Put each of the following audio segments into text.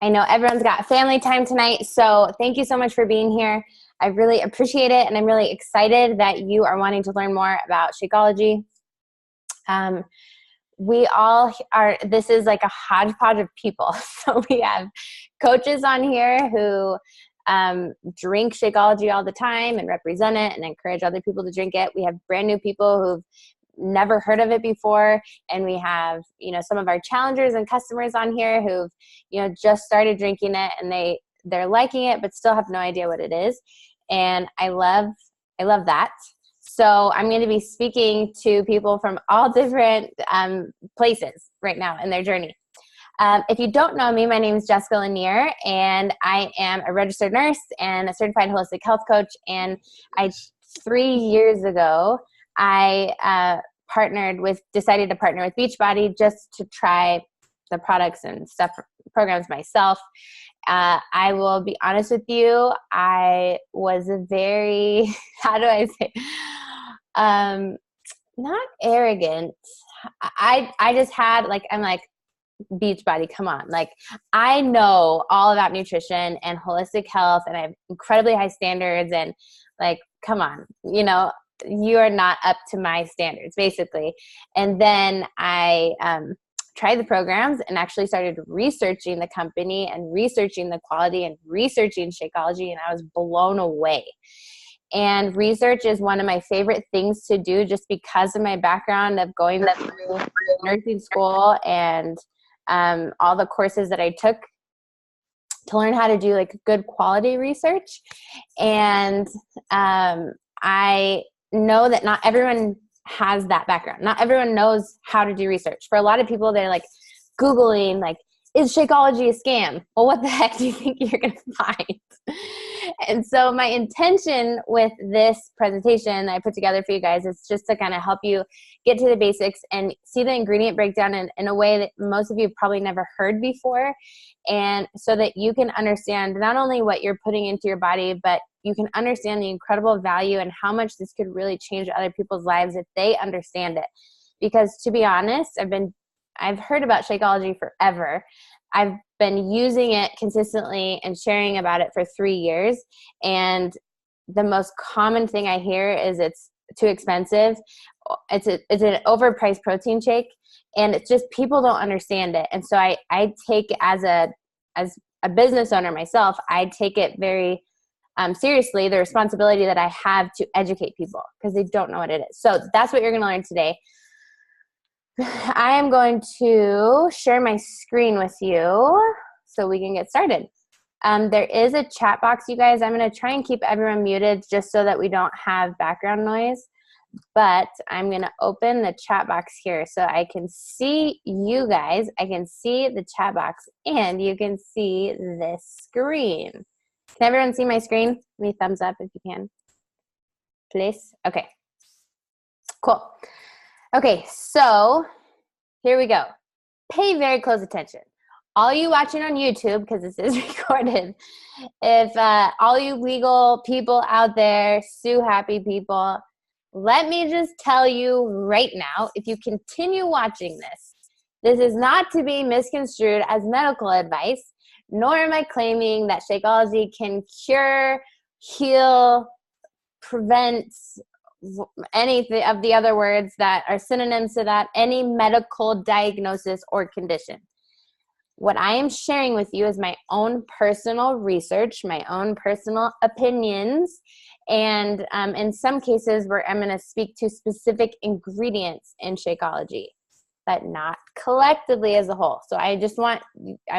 I know everyone's got family time tonight, so thank you so much for being here. I really appreciate it, and I'm really excited that you are wanting to learn more about Shakeology. We all are, this is like a hodgepodge of people. So we have coaches on here who drink Shakeology all the time and represent it and encourage other people to drink it. We have brand new people who've never heard of it before, and we have, you know, some of our challengers and customers on here who've, you know, just started drinking it and they're liking it but still have no idea what it is. And I love that. So I'm going to be speaking to people from all different places right now in their journey. If you don't know me, my name is Jessica Lanier, and I am a registered nurse and a certified holistic health coach. And 3 years ago, I decided to partner with Beachbody just to try the products and stuff, programs myself. I will be honest with you, I was a very, how do I say, not arrogant. I just had I'm like, Beachbody, come on. Like, I know all about nutrition and holistic health, and I have incredibly high standards, and like, come on, you know, you are not up to my standards, basically. And then I tried the programs and actually started researching the company and researching the quality and researching Shakeology, and I was blown away. And research is one of my favorite things to do just because of my background of going through nursing school and all the courses that I took to learn how to do like good quality research. And I know that not everyone has that background. Not everyone knows how to do research. For a lot of people, they're like Googling, like, is Shakeology a scam? Well, what the heck do you think you're going to find? And so my intention with this presentation I put together for you guys is just to kind of help you get to the basics and see the ingredient breakdown in a way that most of you have probably never heard before. And so that you can understand not only what you're putting into your body, but you can understand the incredible value and how much this could really change other people's lives if they understand it. Because to be honest, I've heard about Shakeology forever. I've been using it consistently and sharing about it for 3 years. And the most common thing I hear is it's too expensive. It's an overpriced protein shake. And it's just people don't understand it. And so I take it as a business owner myself, I take it very seriously, the responsibility that I have to educate people because they don't know what it is. So that's what you're going to learn today. I am going to share my screen with you so we can get started. There is a chat box, you guys. I'm going to try and keep everyone muted just so that we don't have background noise. But I'm going to open the chat box here so I can see you guys. I can see the chat box, and you can see this screen. Can everyone see my screen? Give me a thumbs up if you can, please. Okay, cool. Okay, so here we go. Pay very close attention. All you watching on YouTube, because this is recorded, if all you legal people out there, Sue Happy people, let me just tell you right now, if you continue watching this is not to be misconstrued as medical advice, nor am I claiming that Shakeology can cure, heal, prevent, any of the other words that are synonyms to that, any medical diagnosis or condition. What I am sharing with you is my own personal research, my own personal opinions, and in some cases where I'm going to speak to specific ingredients in Shakeology, but not collectively as a whole. So I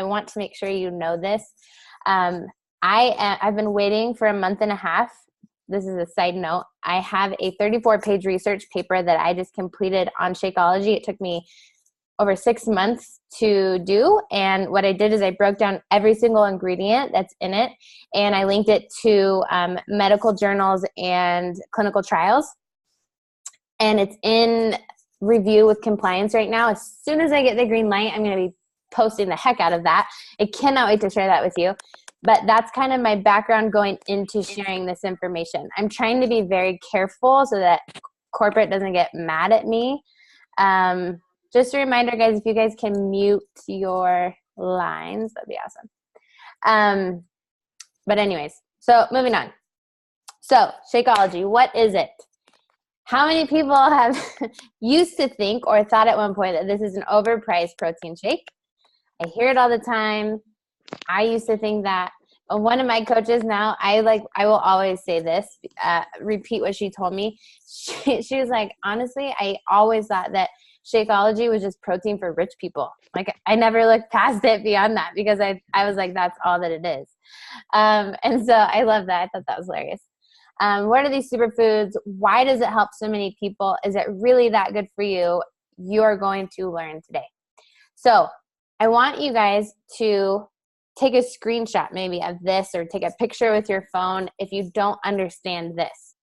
want to make sure you know this. I've been waiting for a month and a half. This is a side note. I have a 34-page research paper that I just completed on Shakeology. It took me over 6 months to do. And what I did is I broke down every single ingredient that's in it, and I linked it to medical journals and clinical trials. And it's in review with compliance right now. As soon as I get the green light, I'm going to be posting the heck out of that. I cannot wait to share that with you. But that's kind of my background going into sharing this information. I'm trying to be very careful so that corporate doesn't get mad at me. Just a reminder, guys, if you guys can mute your lines. That'd be awesome. But anyways, so moving on. So Shakeology, what is it? How many people have used to think or thought at one point that this is an overpriced protein shake? I hear it all the time. I used to think that. One of my coaches now, I will always say this, repeat what she told me. She was like, honestly, I always thought that Shakeology was just protein for rich people. Like, I never looked past it beyond that because I was like, that's all that it is. And so I love that. I thought that was hilarious. What are these superfoods? Why does it help so many people? Is it really that good for you? You're going to learn today. So I want you guys to take a screenshot maybe of this or take a picture with your phone if you don't understand this.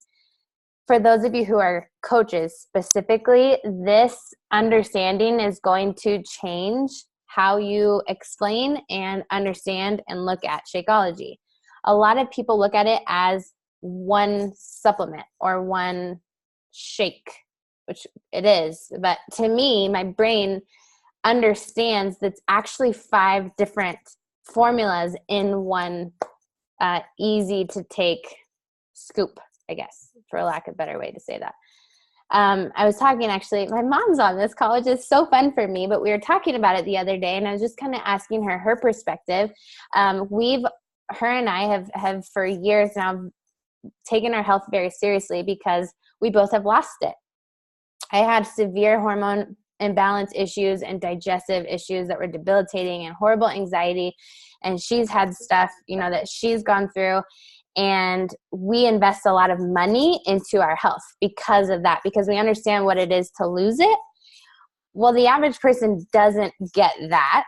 For those of you who are coaches specifically, this understanding is going to change how you explain and understand and look at Shakeology. A lot of people look at it as one supplement or one shake, which it is. But to me, my brain understands that's actually 5 different formulas in one easy to take scoop, I guess, for lack of a better way to say that. I was talking, actually, my mom's on this call, which is so fun for me, but we were talking about it the other day, and I was just kind of asking her perspective. Her and I have for years now taken our health very seriously because we both have lost it. I had severe hormone imbalance issues and digestive issues that were debilitating and horrible anxiety. And she's had stuff, that she's gone through. And we invest a lot of money into our health because of that, because we understand what it is to lose it. Well, the average person doesn't get that.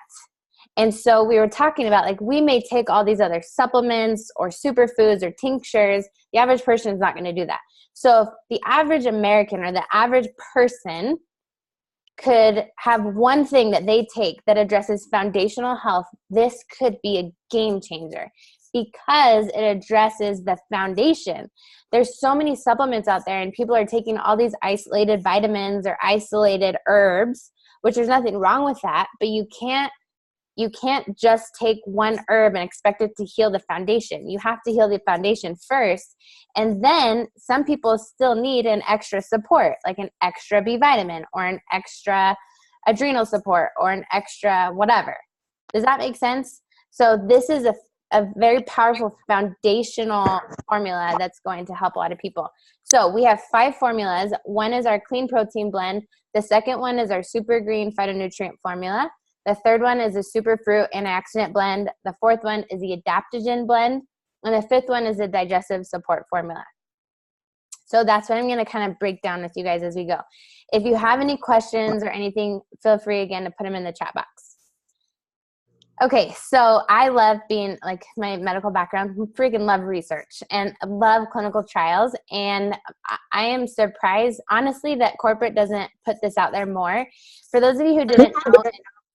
And so we were talking about, we may take all these other supplements or superfoods or tinctures. The average person is not going to do that. So if the average American or the average person could have one thing that they take that addresses foundational health, this could be a game changer because it addresses the foundation. There's so many supplements out there, and people are taking all these isolated vitamins or isolated herbs, which there's nothing wrong with that, but you can't just take one herb and expect it to heal the foundation. You have to heal the foundation first. And then some people still need an extra support, like an extra B vitamin or an extra adrenal support or an extra whatever. Does that make sense? So this is a very powerful foundational formula that's going to help a lot of people. So we have 5 formulas. One is our clean protein blend. The second one is our super green phytonutrient formula. The third one is a superfruit antioxidant blend. The fourth one is the adaptogen blend. And the fifth one is the digestive support formula. So that's what I'm going to kind of break down with you guys as we go. If you have any questions or anything, feel free again to put them in the chat box. Okay, so I love being, my medical background, freaking love research and love clinical trials. And I am surprised, honestly, that corporate doesn't put this out there more. For those of you who didn't know,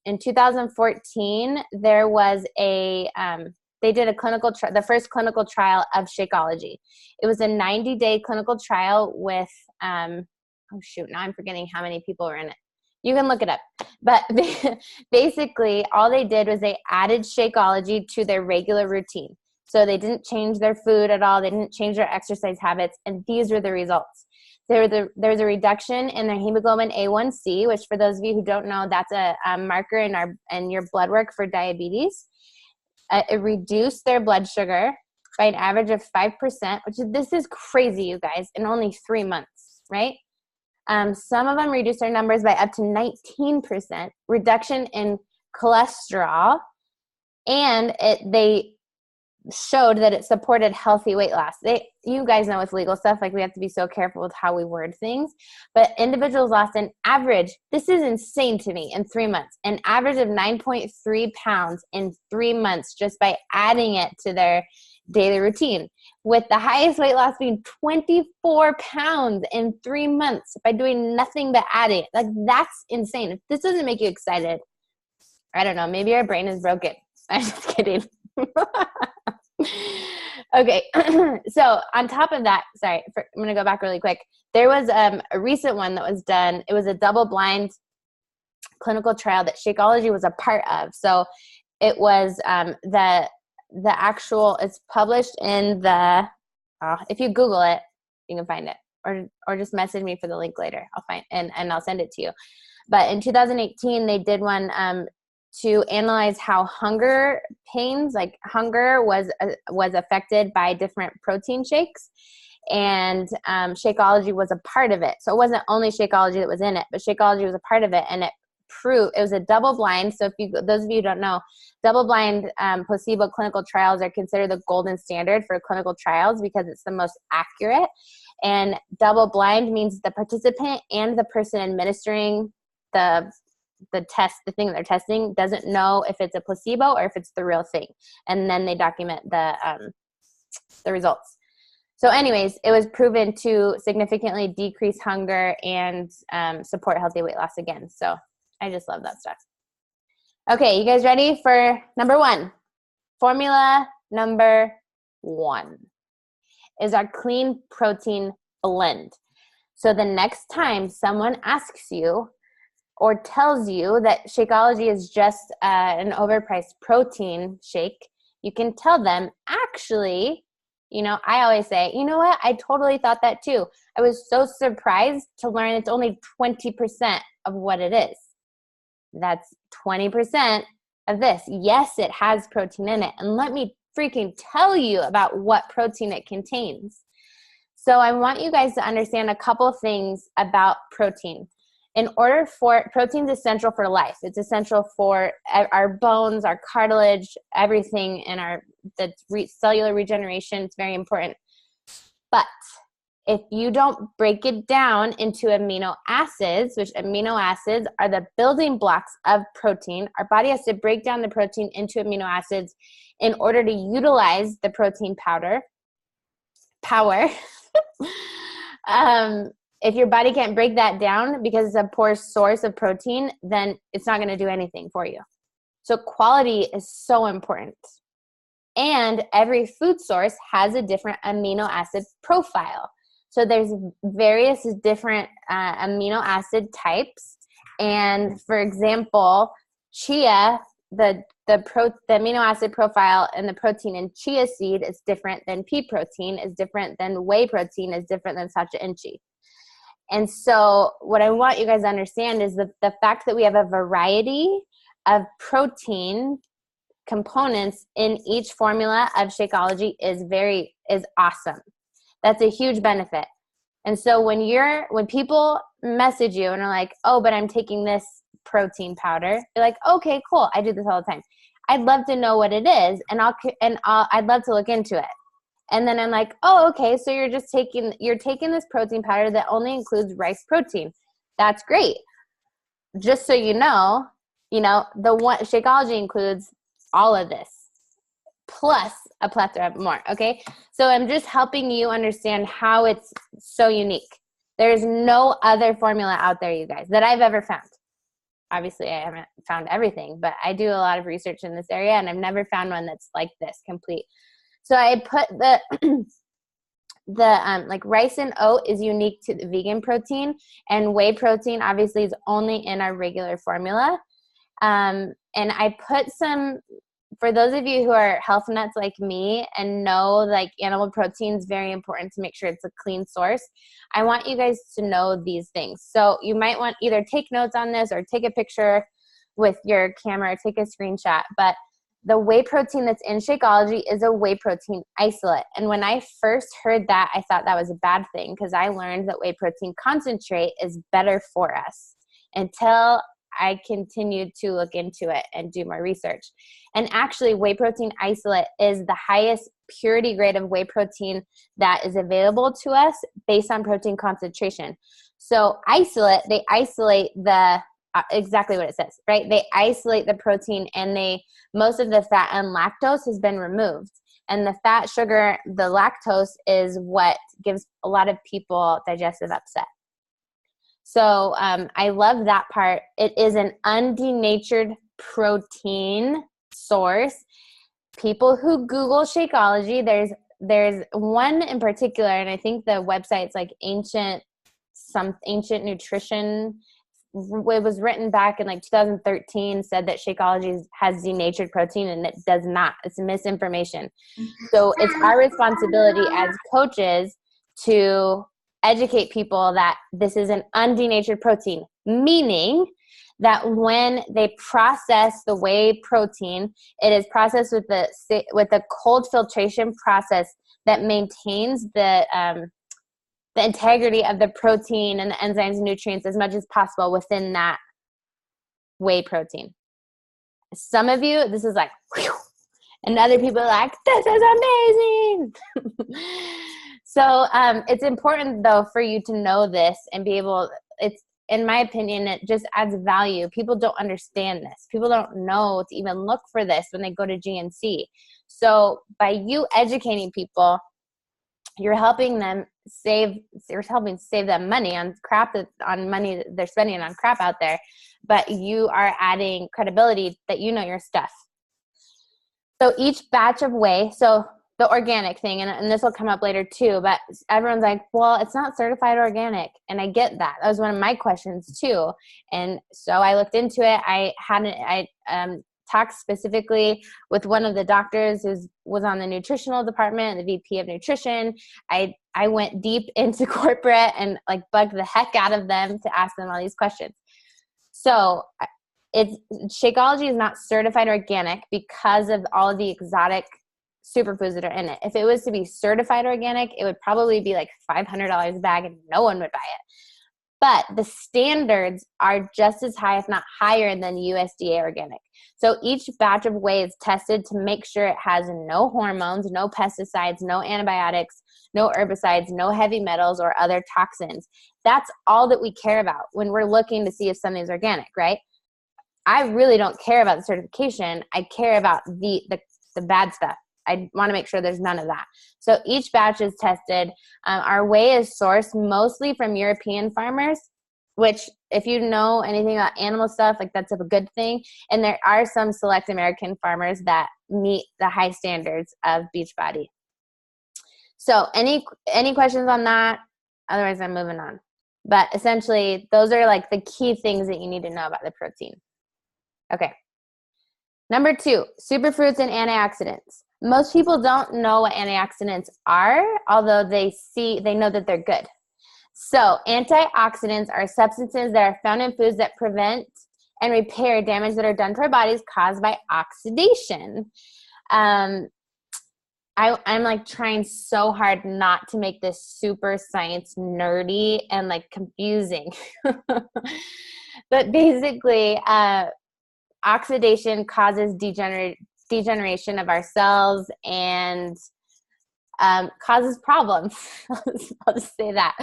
in 2014, there was they did a the first clinical trial of Shakeology. It was a 90-day clinical trial with, now I'm forgetting how many people were in it. You can look it up. But basically, all they did was they added Shakeology to their regular routine. So they didn't change their food at all. They didn't change their exercise habits. And these were the results. There's a reduction in their hemoglobin A1C, which for those of you who don't know, that's a marker in your blood work for diabetes. It reduced their blood sugar by an average of 5%, this is crazy, you guys, in only 3 months, right? Some of them reduced their numbers by up to 19%, reduction in cholesterol, and they showed that it supported healthy weight loss. You guys know with legal stuff, we have to be so careful with how we word things, but individuals lost an average, this is insane to me, in 3 months, an average of 9.3 pounds in 3 months just by adding it to their daily routine, with the highest weight loss being 24 pounds in 3 months by doing nothing but adding. That's insane. If this doesn't make you excited, I don't know, maybe your brain is broken. I'm just kidding. Okay, so on top of that, I'm going to go back really quick. There was a recent one that was done. It was a double-blind clinical trial that Shakeology was a part of. So it was the actual, it's published in the, if you Google it, you can find it, or just message me for the link later. I'll find, and I'll send it to you. But in 2018, they did one to analyze how hunger pains, like hunger was affected by different protein shakes. And Shakeology was a part of it. So it wasn't only Shakeology that was in it, but Shakeology was a part of it. And it was a double blind. So those of you who don't know, double blind placebo clinical trials are considered the golden standard for clinical trials because it's the most accurate. And double blind means the participant and the person administering the test, the thing they're testing, doesn't know if it's a placebo or if it's the real thing. And then they document the results. So anyways, it was proven to significantly decrease hunger and support healthy weight loss again. So I just love that stuff. Okay, you guys ready for number one? Formula number one is our clean protein blend. So the next time someone asks you or tells you that Shakeology is just an overpriced protein shake, you can tell them, actually, I always say, you know what? I totally thought that too. I was so surprised to learn it's only 20% of what it is. That's 20% of this. Yes, it has protein in it. And let me freaking tell you about what protein it contains. So I want you guys to understand a couple things about protein. Protein's essential for life. It's essential for our bones, our cartilage, everything in cellular regeneration. It's very important. But if you don't break it down into amino acids, which amino acids are the building blocks of protein, our body has to break down the protein into amino acids in order to utilize the protein power. If your body can't break that down because it's a poor source of protein, then it's not going to do anything for you. So quality is so important. And every food source has a different amino acid profile. So there's various different amino acid types. And for example, chia, the amino acid profile and the protein in chia seed is different than pea protein, is different than whey protein, is different than sacha inchi. And so what I want you guys to understand is the fact that we have a variety of protein components in each formula of Shakeology is awesome. That's a huge benefit. And so when people message you and are like, oh, but I'm taking this protein powder, you're like, okay, cool. I do this all the time. I'd love to know what it is, and I'd love to look into it. And then I'm like, oh, okay, so you're taking this protein powder that only includes rice protein. That's great. Just so you know, the one Shakeology includes all of this plus a plethora more. Okay, so I'm just helping you understand how it's so unique. There's no other formula out there, you guys, that I've ever found. Obviously, I haven't found everything, but I do a lot of research in this area, and I've never found one that's like this complete. So I put like rice and oat is unique to the vegan protein, and whey protein obviously is only in our regular formula. And I put some, for those of you who are health nuts like me and know like animal protein is very important to make sure it's a clean source, I want you guys to know these things. So you might want either take notes on this or take a picture with your camera, or take a screenshot. But the whey protein that's in Shakeology is a whey protein isolate. And when I first heard that, I thought that was a bad thing because I learned that whey protein concentrate is better for us until I continued to look into it and do more research. And actually, whey protein isolate is the highest purity grade of whey protein that is available to us based on protein concentration. So they isolate exactly what it says, right? They isolate the protein, and most of the fat and lactose has been removed. And the fat, sugar, the lactose is what gives a lot of people digestive upset. So I love that part. It is an undenatured protein source. People who Google Shakeology, there's one in particular, and I think the website's like ancient nutrition it was written back in like 2013, said that Shakeology has denatured protein, and it does not. It's misinformation. So it's our responsibility as coaches to educate people that this is an undenatured protein, meaning that when they process the whey protein, it is processed with the cold filtration process that maintains the integrity of the protein and the enzymes and nutrients as much as possible within that whey protein. Some of you, this is like, whew, and other people are like, this is amazing. So it's important, though, for you to know this and be able, it's, in my opinion, it just adds value. People don't understand this. People don't know to even look for this when they go to GNC. So by you educating people, you're helping them save them money on crap, on money that they're spending on crap out there, but you are adding credibility that you know your stuff. So each batch of whey, so the organic thing, and this will come up later too, but everyone's like, well, it's not certified organic. And I get that. That was one of my questions too. And so I looked into it. I talked specifically with one of the doctors who was on the nutritional department, the VP of nutrition. I went deep into corporate and like bugged the heck out of them to ask them all these questions. So Shakeology is not certified organic because of all of the exotic superfoods that are in it. If it was to be certified organic, it would probably be like $500 a bag and no one would buy it. But the standards are just as high, if not higher, than USDA organic. So each batch of whey is tested to make sure it has no hormones, no pesticides, no antibiotics, no herbicides, no heavy metals or other toxins. That's all that we care about when we're looking to see if something's organic, right? I really don't care about the certification. I care about the bad stuff. I want to make sure there's none of that. So each batch is tested. Our whey is sourced mostly from European farmers, which if you know anything about animal stuff, like that's a good thing. And there are some select American farmers that meet the high standards of Beachbody. So any questions on that? Otherwise, I'm moving on. But essentially, those are like the key things that you need to know about the protein. Okay. Number 2, superfoods and antioxidants. Most people don't know what antioxidants are, although they know that they're good. So antioxidants are substances that are found in foods that prevent and repair damage that are done to our bodies caused by oxidation. I'm like trying so hard not to make this super science nerdy and like confusing. But basically, oxidation causes degeneration of our cells and causes problems. I'll just say that.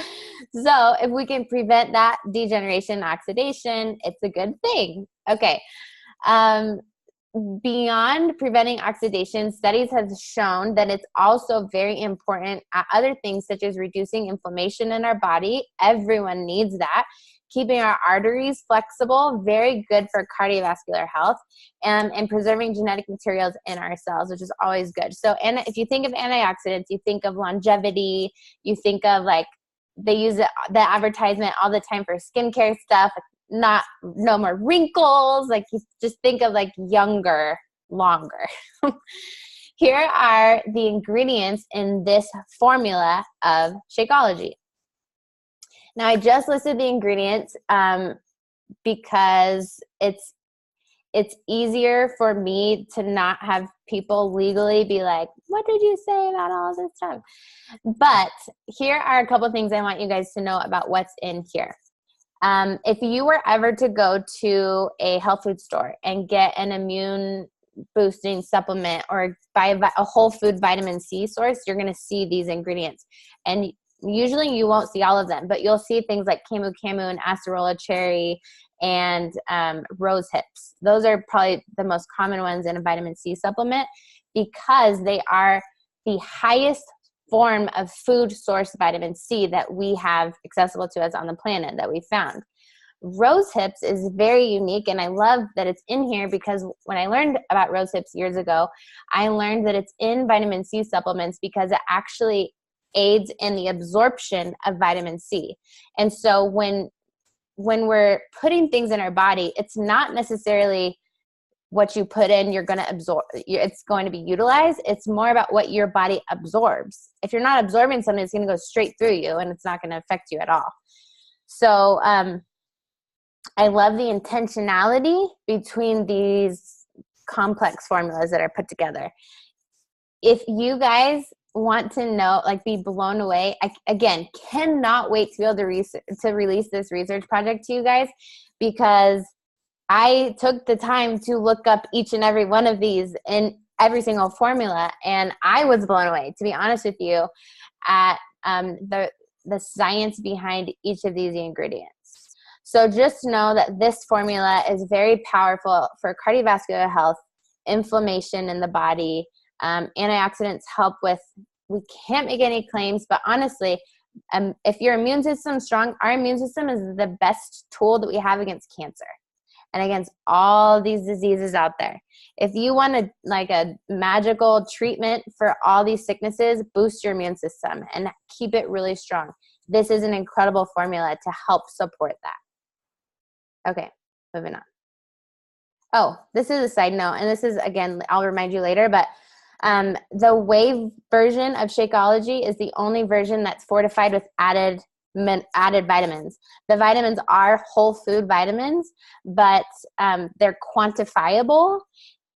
So if we can prevent that degeneration, oxidation, it's a good thing. Okay. Beyond preventing oxidation, studies have shown that it's also very important at other things such as reducing inflammation in our body. Everyone needs that. Keeping our arteries flexible, very good for cardiovascular health, and preserving genetic materials in our cells, which is always good. So, and if you think of antioxidants, you think of longevity, you think of like, they use the advertisement all the time for skincare stuff, no more wrinkles, like you just think of like younger, longer. Here are the ingredients in this formula of Shakeology. Now, I just listed the ingredients because it's easier for me to not have people legally be like, what did you say about all this stuff? But here are a couple of things I want you guys to know about what's in here. If you were ever to go to a health food store and get an immune boosting supplement or buy a whole food vitamin C source, you're going to see these ingredients. And usually you won't see all of them, but you'll see things like camu and acerola cherry and rose hips. Those are probably the most common ones in a vitamin C supplement because they are the highest form of food source vitamin C that we have accessible to us on the planet that we found. Rose hips is very unique, and I love that it's in here because when I learned about rose hips years ago, I learned that it's in vitamin C supplements because it actually aids in the absorption of vitamin C. And so when when we're putting things in our body, it's not necessarily what you put in, you're going to absorb, it's going to be utilized. It's more about what your body absorbs. If you're not absorbing something, it's going to go straight through you and it's not going to affect you at all. So I love the intentionality between these complex formulas that are put together. If you guys want to know, like be blown away, I, again, cannot wait to be able to release this research project to you guys, because I took the time to look up each and every one of these in every single formula, and I was blown away, to be honest with you, at the science behind each of these ingredients. So just know that this formula is very powerful for cardiovascular health, inflammation in the body. Antioxidants help with, we can't make any claims, but honestly, if your immune system is strong, our immune system is the best tool that we have against cancer and against all these diseases out there. If you want a magical treatment for all these sicknesses, boost your immune system and keep it really strong. This is an incredible formula to help support that. Okay, moving on. Oh, this is a side note, and this is, again, I'll remind you later, but the whey version of Shakeology is the only version that's fortified with added vitamins. The vitamins are whole food vitamins, but they're quantifiable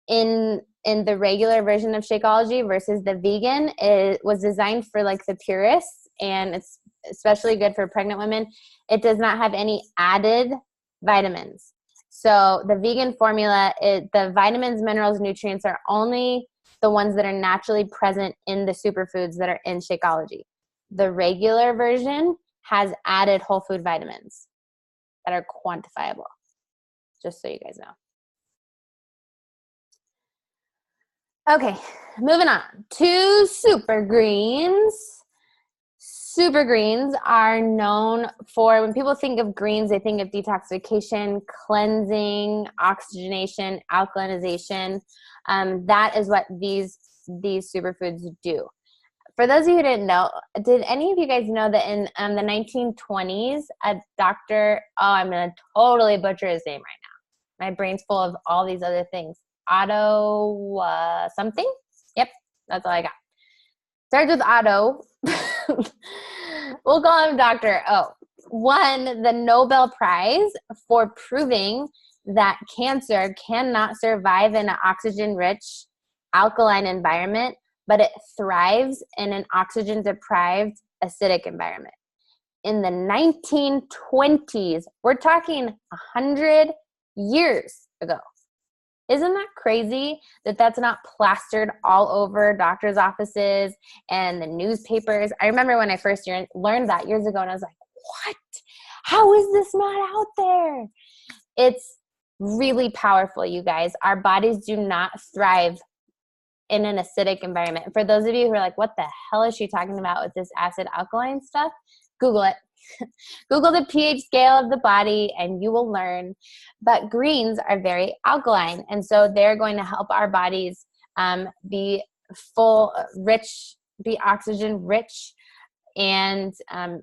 in the regular version of Shakeology versus the vegan. It was designed for like the purists, and it's especially good for pregnant women. It does not have any added vitamins. So the vegan formula, the vitamins, minerals, nutrients are only the ones that are naturally present in the superfoods that are in Shakeology. The regular version has added whole food vitamins that are quantifiable, just so you guys know. Okay, moving on to super greens. Super greens are known for, when people think of greens, they think of detoxification, cleansing, oxygenation, alkalinization. That is what these superfoods do. For those of you who didn't know, did any of you guys know that in the 1920s, a doctor, I'm going to totally butcher his name right now. My brain's full of all these other things. Otto something? Yep, that's all I got. Starts with Otto. We'll call him Dr. O. Won the Nobel Prize for proving that cancer cannot survive in an oxygen-rich, alkaline environment, but it thrives in an oxygen-deprived, acidic environment. In the 1920s, we're talking 100 years ago. Isn't that crazy that that's not plastered all over doctors' offices and the newspapers? I remember when I first learned that years ago, and I was like, what? How is this not out there? It's really powerful, you guys. Our bodies do not thrive in an acidic environment. For those of you who are like, what the hell is she talking about with this acid alkaline stuff? Google it. Google the pH scale of the body and you will learn. But greens are very alkaline, and so they're going to help our bodies be oxygen rich, and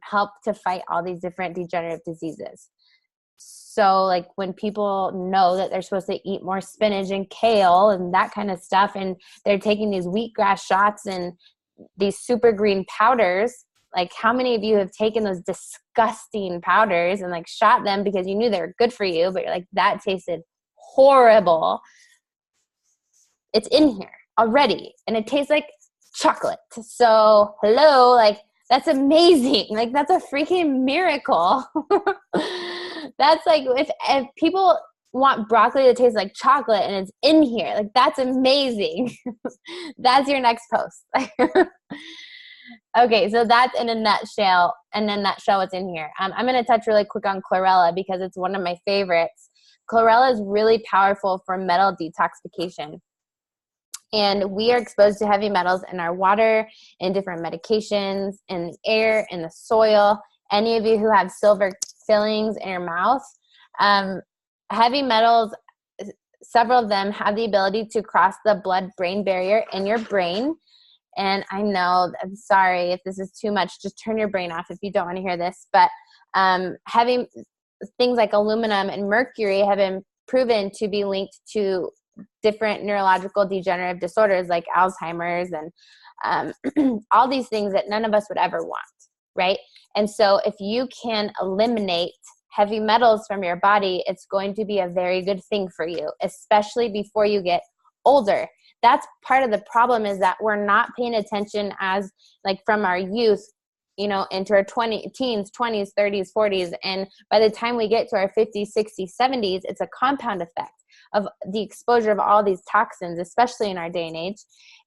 help to fight all these different degenerative diseases. So like when people know that they're supposed to eat more spinach and kale and that kind of stuff, and they're taking these wheatgrass shots and these super green powders, like how many of you have taken those disgusting powders and like shot them because you knew they were good for you, but you're like, that tasted horrible. It's in here already and it tastes like chocolate. So hello, like that's amazing. Like that's a freaking miracle. That's like if people want broccoli that tastes like chocolate and it's in here, like that's amazing. That's your next post. Okay, so that's in a nutshell, what's in here. I'm going to touch really quick on chlorella because it's one of my favorites. Chlorella is really powerful for metal detoxification. And we are exposed to heavy metals in our water, in different medications, in the air, in the soil. Any of you who have silver fillings in your mouth, heavy metals, several of them have the ability to cross the blood-brain barrier in your brain. And I know, I'm sorry if this is too much, just turn your brain off if you don't want to hear this. But things like aluminum and mercury have been proven to be linked to different neurological degenerative disorders like Alzheimer's and all these things that none of us would ever want, right? And so if you can eliminate heavy metals from your body, it's going to be a very good thing for you, especially before you get older. That's part of the problem, is that we're not paying attention as like from our youth, you know, into our teens, 20s, 30s, 40s. And by the time we get to our 50s, 60s, 70s, it's a compound effect of the exposure of all these toxins, especially in our day and age.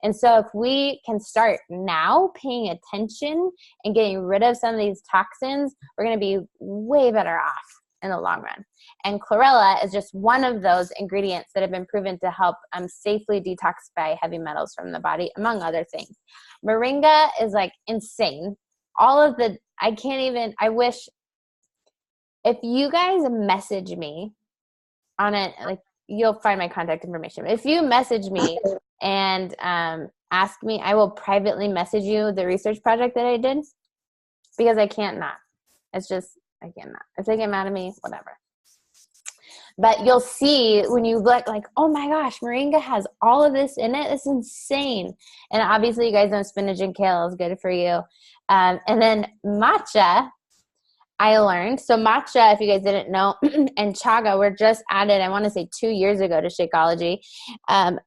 And so if we can start now paying attention and getting rid of some of these toxins, we're going to be way better off in the long run. And chlorella is just one of those ingredients that have been proven to help safely detoxify heavy metals from the body, among other things. Moringa is like insane. All of the, I wish, if you guys message me on it, like, you'll find my contact information. If you message me and ask me, I will privately message you the research project that I did, because I can't not. It's just, I can't not. If they get mad at me, whatever. But you'll see when you look like, oh my gosh, moringa has all of this in it. It's insane. And obviously you guys know spinach and kale is good for you. And then matcha, I learned. So matcha, if you guys didn't know, and chaga were just added, I want to say 2 years ago to Shakeology.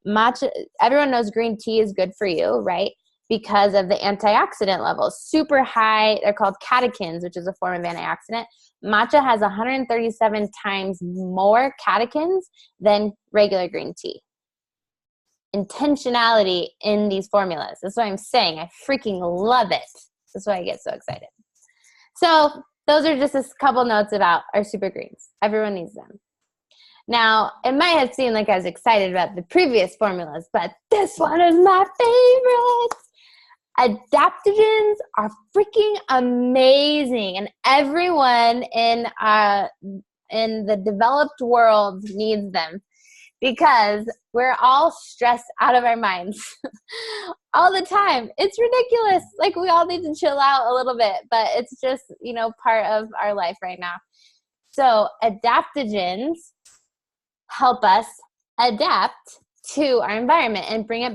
Matcha, everyone knows green tea is good for you, right? Because of the antioxidant levels, super high. They're called catechins, which is a form of antioxidant. Matcha has 137 times more catechins than regular green tea. Intentionality in these formulas. That's what I'm saying. I freaking love it. That's why I get so excited. So those are just a couple notes about our super greens. Everyone needs them. Now, it might have seemed like I was excited about the previous formulas, but this one is my favorite. Adaptogens are freaking amazing, and everyone in the developed world needs them, because we're all stressed out of our minds all the time. It's ridiculous. Like, we all need to chill out a little bit, but it's just, you know, part of our life right now. So adaptogens help us adapt to our environment and bring us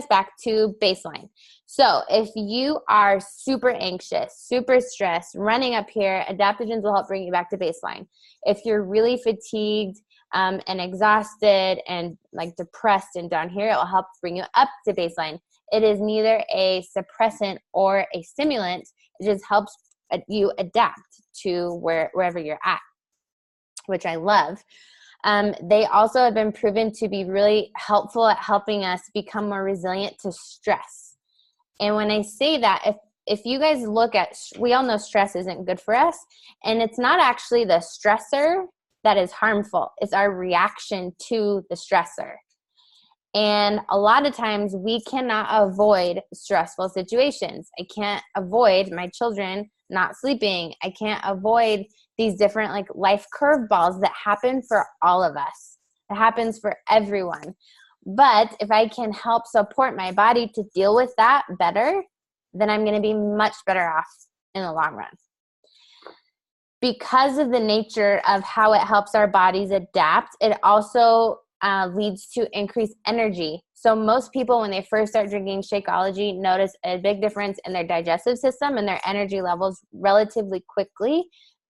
back to baseline. So if you are super anxious, super stressed, running up here, adaptogens will help bring you back to baseline. If you're really fatigued and exhausted and like depressed and down here, it will help bring you up to baseline. It is neither a suppressant or a stimulant. It just helps you adapt to wherever you're at, which I love. They also have been proven to be really helpful at helping us become more resilient to stress. And when I say that, if you guys look at, we all know stress isn't good for us, and it's not actually the stressor that is harmful. It's our reaction to the stressor. And a lot of times we cannot avoid stressful situations. I can't avoid my children not sleeping. I can't avoid these different like life curveballs that happen for all of us. It happens for everyone. But if I can help support my body to deal with that better, then I'm going to be much better off in the long run. Because of the nature of how it helps our bodies adapt, it also leads to increased energy. So most people, when they first start drinking Shakeology, notice a big difference in their digestive system and their energy levels relatively quickly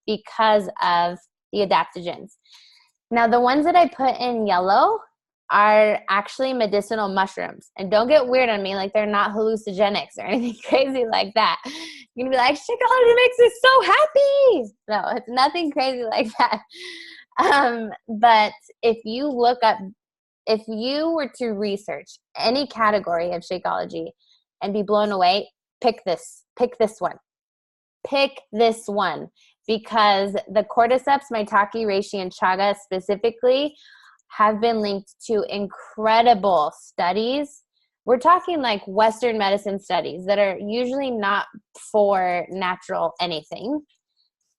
because of the adaptogens. Now, the ones that I put in yellow are actually medicinal mushrooms. And don't get weird on me, like they're not hallucinogenics or anything crazy like that. You're gonna be like, Shakeology makes me so happy. No, it's nothing crazy like that. But if you were to research any category of Shakeology and be blown away, pick this one. Pick this one, because the cordyceps, maitake, reishi, and chaga specifically have been linked to incredible studies. We're talking like Western medicine studies that are usually not for natural anything.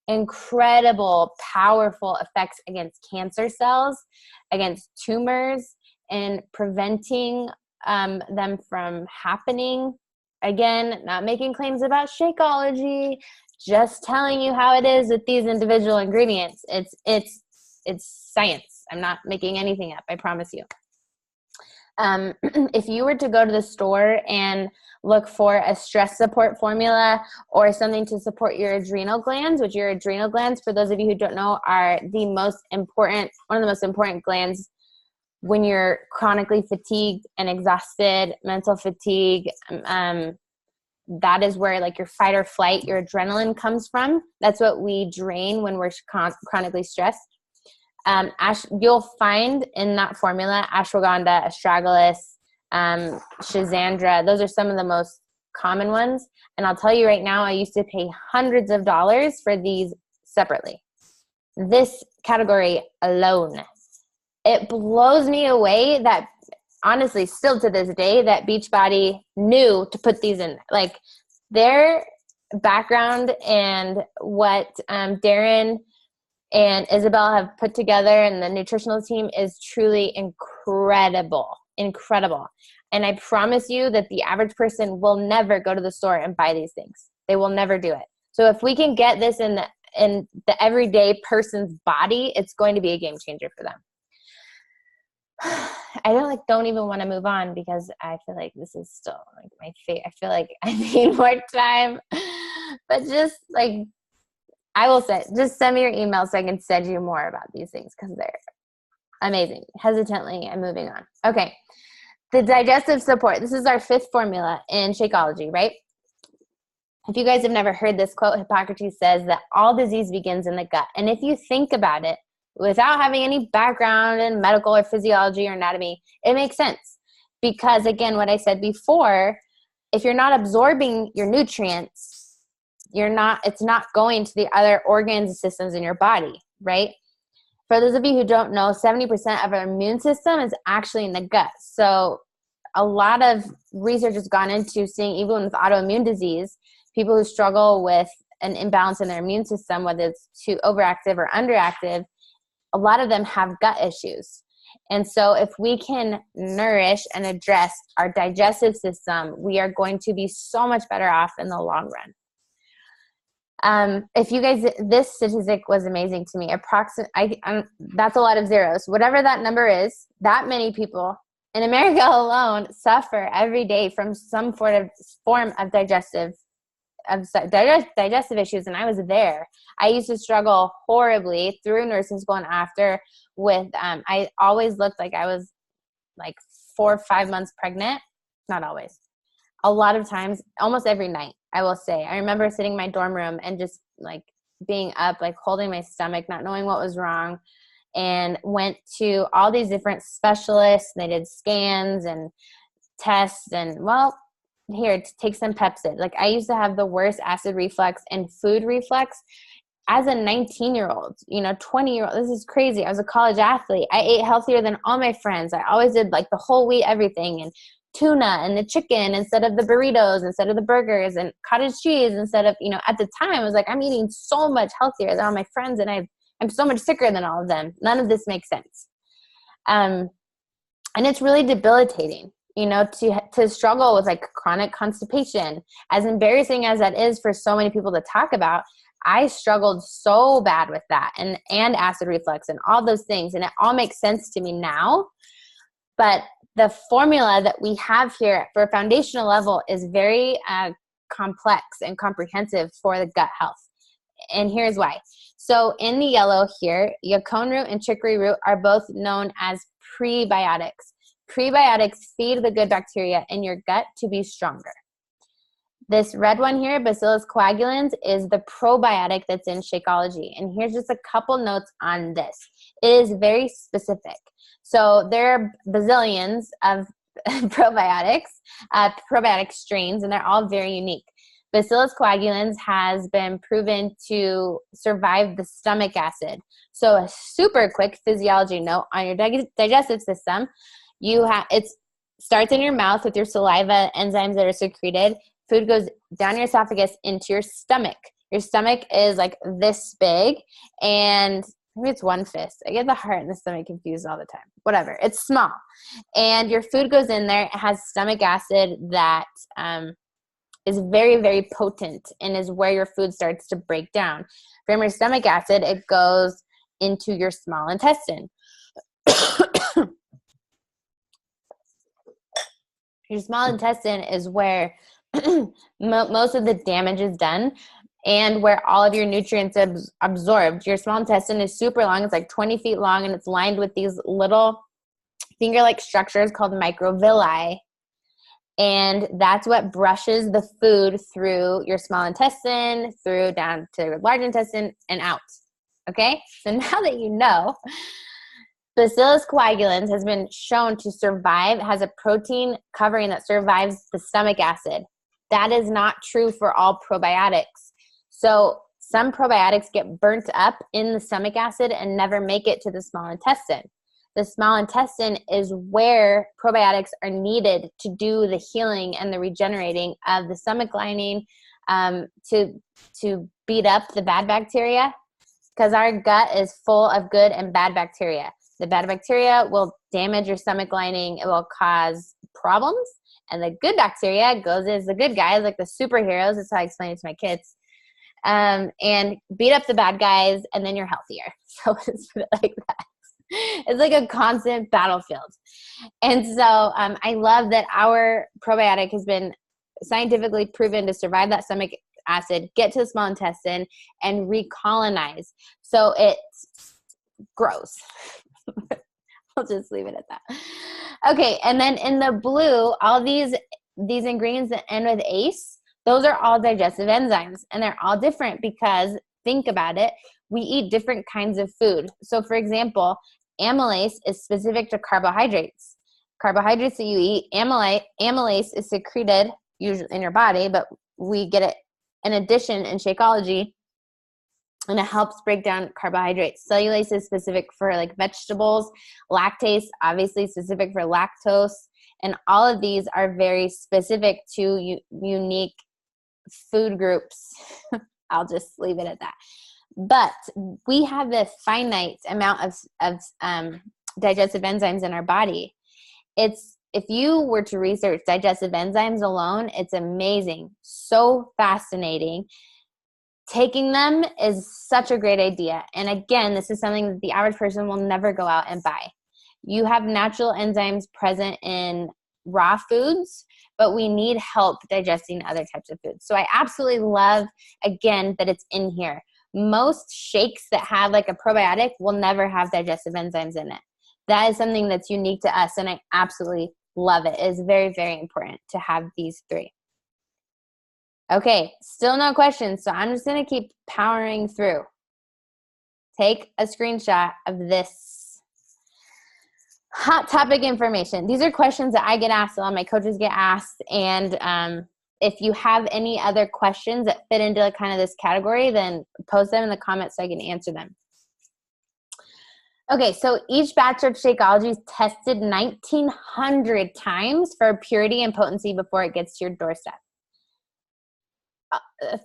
Incredible, powerful effects against cancer cells, against tumors, and preventing them from happening. Again, not making claims about Shakeology, just telling you how it is with these individual ingredients. It's science. I'm not making anything up. I promise you. If you were to go to the store and look for a stress support formula or something to support your adrenal glands, which your adrenal glands, for those of you who don't know, are one of the most important glands when you're chronically fatigued and exhausted, mental fatigue. That is where like your fight or flight, your adrenaline comes from. That's what we drain when we're chronically stressed. You'll find in that formula ashwagandha, astragalus, schizandra. Those are some of the most common ones. And I'll tell you right now, I used to pay hundreds of dollars for these separately. This category alone. It blows me away that, honestly, still to this day, that Beachbody knew to put these in. Like, their background and what Darren and Isabel have put together and the nutritional team is truly incredible. And I promise you that the average person will never go to the store and buy these things. They will never do it. So if we can get this in the everyday person's body, it's going to be a game changer for them. I don't even want to move on because I feel like this is still like my favorite. I feel like I need more time, but just like, I will say, just send me your email so I can send you more about these things because they're amazing. Hesitantly, I'm moving on. Okay. The digestive support. This is our 5th formula in Shakeology, right? If you guys have never heard this quote, Hippocrates says that all disease begins in the gut. And if you think about it, without having any background in medical or physiology or anatomy, it makes sense. Because again, what I said before, if you're not absorbing your nutrients, it's not going to the other organs and systems in your body, right? For those of you who don't know, 70% of our immune system is actually in the gut. So a lot of research has gone into seeing, even with autoimmune disease, people who struggle with an imbalance in their immune system, whether it's too overactive or underactive, a lot of them have gut issues. And so if we can nourish and address our digestive system, we are going to be so much better off in the long run. If you guys, this statistic was amazing to me. That's a lot of zeros. Whatever that number is, that many people in America alone suffer every day from some form of digestive issues. And I was there. I used to struggle horribly through nursing school and after with, I always looked like I was like 4 or 5 months pregnant. Not always. A lot of times, almost every night, I will say. I remember sitting in my dorm room and just like being up, like holding my stomach, not knowing what was wrong, and went to all these different specialists. And they did scans and tests and, well, here, take some Pepsid. Like, I used to have the worst acid reflux and food reflux as a 19-year-old, 20-year-old. This is crazy. I was a college athlete. I ate healthier than all my friends. I always did like the whole wheat everything and tuna and the chicken instead of the burritos, instead of the burgers, and cottage cheese instead of, at the time I was like, I'm eating so much healthier than all my friends and I'm so much sicker than all of them. None of this makes sense. And it's really debilitating, to struggle with like chronic constipation. As embarrassing as that is for so many people to talk about, I struggled so bad with that and acid reflux and all those things. And it all makes sense to me now. But the formula that we have here for a foundational level is very complex and comprehensive for the gut health. And here's why. So in the yellow here, yacon root and chicory root are both known as prebiotics. Prebiotics feed the good bacteria in your gut to be stronger. This red one here, Bacillus coagulans, is the probiotic that's in Shakeology. And here's just a couple notes on this. It is very specific. So there are bazillions of probiotic strains, and they're all very unique. Bacillus coagulans has been proven to survive the stomach acid. So a super quick physiology note on your digestive system. It starts in your mouth with your saliva enzymes that are secreted. Food goes down your esophagus into your stomach. Your stomach is like this big, and maybe it's one fist. I get the heart and the stomach confused all the time. Whatever. It's small. And your food goes in there. It has stomach acid that is very, very potent and is where your food starts to break down. From your stomach acid, it goes into your small intestine. Your small intestine is where most of the damage is done and where all of your nutrients are absorbed. Your small intestine is super long. It's like 20 feet long, and it's lined with these little finger-like structures called microvilli. And that's what brushes the food through your small intestine, through down to your large intestine, and out. Okay? So now that you know, Bacillus coagulans has been shown to survive, has a protein covering that survives the stomach acid. That is not true for all probiotics. So some probiotics get burnt up in the stomach acid and never make it to the small intestine. The small intestine is where probiotics are needed to do the healing and the regenerating of the stomach lining, to beat up the bad bacteria, because our gut is full of good and bad bacteria. The bad bacteria will damage your stomach lining. It will cause problems. And the good bacteria goes as the good guys, like the superheroes. That's how I explain it to my kids. And beat up the bad guys, and then you're healthier. So let's put it like that. It's like a constant battlefield. And so I love that our probiotic has been scientifically proven to survive that stomach acid, get to the small intestine, and recolonize. So it grows. I'll just leave it at that. Okay, and then in the blue, all these ingredients that end with ACE, those are all digestive enzymes, and they're all different because, think about it, we eat different kinds of food. So for example, amylase is specific to carbohydrates. Carbohydrates that you eat, amylase is secreted usually in your body, but we get it in addition in Shakeology, and it helps break down carbohydrates. Cellulase is specific for like vegetables. Lactase, obviously specific for lactose. And all of these are very specific to unique food groups. I'll just leave it at that. But we have a finite amount of digestive enzymes in our body. If you were to research digestive enzymes alone, it's amazing, so fascinating. Taking them is such a great idea. And again, this is something that the average person will never go out and buy. You have natural enzymes present in raw foods, but we need help digesting other types of foods. So I absolutely love, again, that it's in here. Most shakes that have like a probiotic will never have digestive enzymes in it. That is something that's unique to us, and I absolutely love it. It is very, very important to have these three. Okay, still no questions, so I'm just going to keep powering through. Take a screenshot of this hot topic information. These are questions that I get asked, a lot of my coaches get asked, and if you have any other questions that fit into kind of this category, then post them in the comments so I can answer them. Okay, so each batch of Shakeology is tested 1,900 times for purity and potency before it gets to your doorstep.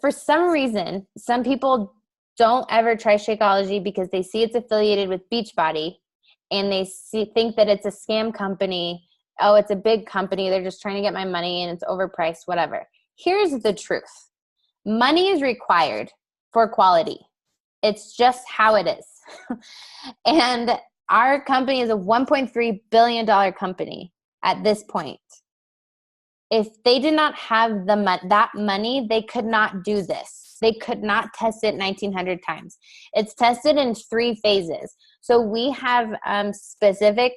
For some reason, some people don't ever try Shakeology because they see it's affiliated with Beachbody, and they think that it's a scam company. Oh, it's a big company. They're just trying to get my money and it's overpriced, whatever. Here's the truth. Money is required for quality. It's just how it is. And our company is a $1.3 billion company at this point. If they did not have that money, they could not do this. They could not test it 1,900 times. It's tested in 3 phases. So we have specific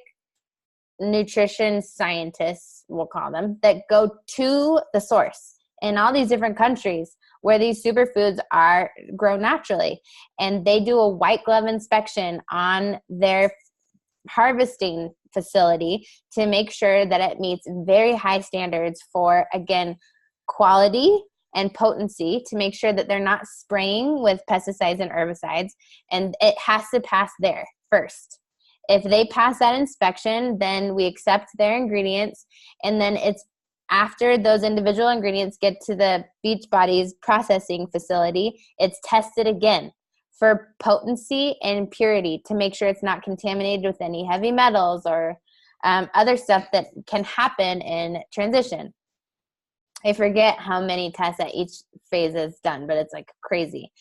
nutrition scientists, we'll call them, that go to the source in all these different countries where these superfoods are grown naturally. And they do a white glove inspection on their harvesting facility to make sure that it meets very high standards for, again, quality and potency, to make sure that they're not spraying with pesticides and herbicides. And it has to pass there first. If they pass that inspection, then we accept their ingredients. And then it's after those individual ingredients get to the Beachbody's processing facility, it's tested again for potency and purity to make sure it's not contaminated with any heavy metals or other stuff that can happen in transition. I forget how many tests at each phase is done, but it's like crazy.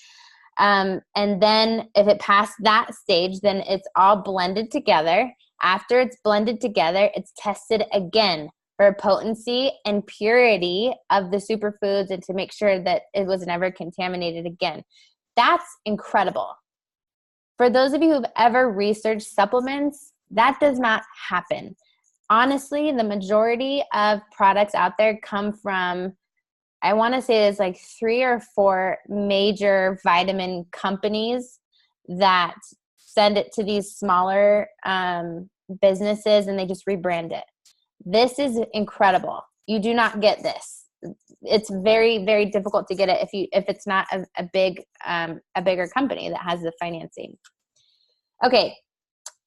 And then if it passed that stage, then it's all blended together. After it's blended together, it's tested again for potency and purity of the superfoods and to make sure that it was never contaminated again. That's incredible. For those of you who've ever researched supplements, that does not happen. Honestly, the majority of products out there come from, I want to say there's like 3 or 4 major vitamin companies that send it to these smaller businesses and they just rebrand it. This is incredible. You do not get this. It's very, very difficult to get it if it's not a bigger company that has the financing. Okay.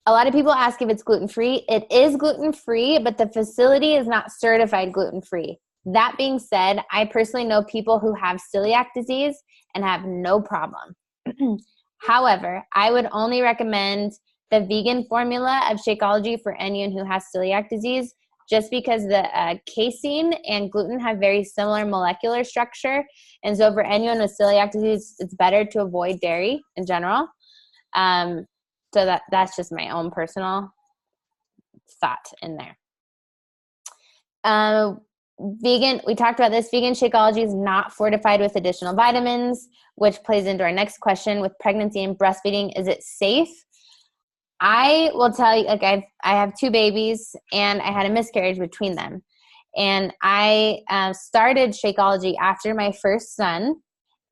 A lot of people ask if it's gluten-free. It is gluten-free, but the facility is not certified gluten-free. That being said, I personally know people who have celiac disease and have no problem. However, I would only recommend the vegan formula of Shakeology for anyone who has celiac disease, just because the casein and gluten have very similar molecular structure. And so for anyone with celiac disease, it's better to avoid dairy in general. So that's just my own personal thought in there. Vegan, we talked about this. Vegan Shakeology is not fortified with additional vitamins, which plays into our next question. With pregnancy and breastfeeding, is it safe? I will tell you, like I have 2 babies and I had a miscarriage between them. And I started Shakeology after my first son.